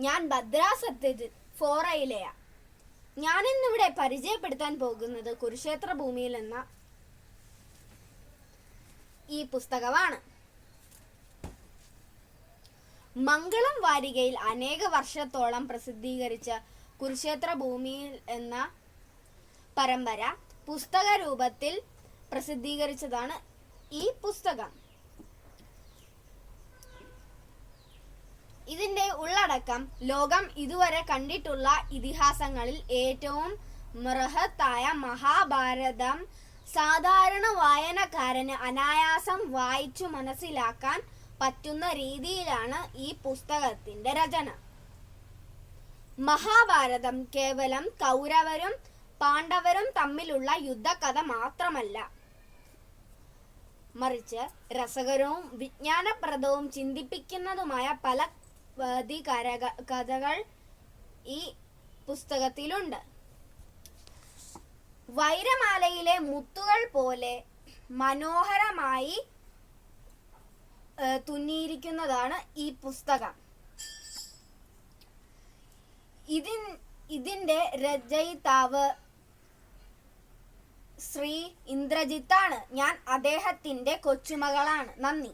ഞാൻ ഭദ്രാ സത്യജിത്ത് ഫോറയിലെയാ. ഞാനിന്നിവിടെ പരിചയപ്പെടുത്താൻ പോകുന്നത് കുരുക്ഷേത്ര ഭൂമിയിൽ എന്ന ഈ പുസ്തകമാണ്. മംഗളം വാരികയിൽ അനേക വർഷത്തോളം പ്രസിദ്ധീകരിച്ച കുരുക്ഷേത്ര ഭൂമിയിൽ എന്ന പരമ്പര പുസ്തക രൂപത്തിൽ പ്രസിദ്ധീകരിച്ചതാണ് ഈ പുസ്തകം. ഇതിന്റെ ഉള്ളടക്കം ലോകം ഇതുവരെ കണ്ടിട്ടുള്ള ഇതിഹാസങ്ങളിൽ ഏറ്റവും ബൃഹത്തായ മഹാഭാരതം സാധാരണ വായനക്കാരന് അനായാസം വായിച്ചു മനസ്സിലാക്കാൻ പറ്റുന്ന രീതിയിലാണ് ഈ പുസ്തകത്തിന്റെ രചന. മഹാഭാരതം കേവലം കൗരവരും പാണ്ഡവരും തമ്മിലുള്ള യുദ്ധകഥ മാത്രമല്ല, മറിച്ച് രസകരവും വിജ്ഞാനപ്രദവും ചിന്തിപ്പിക്കുന്നതുമായ പല കഥകൾ ഈ പുസ്തകത്തിലുണ്ട്. വൈരമാലയിലെ മുത്തുകൾ പോലെ മനോഹരമായി തുന്നിയിരിക്കുന്നതാണ് ഈ പുസ്തകം. ഇതിന്റെ രചയിതാവ് ശ്രീ ഇന്ദ്രജിത്താണ്. ഞാൻ അദ്ദേഹത്തിന്റെ കൊച്ചുമകളാണ്. നന്ദി.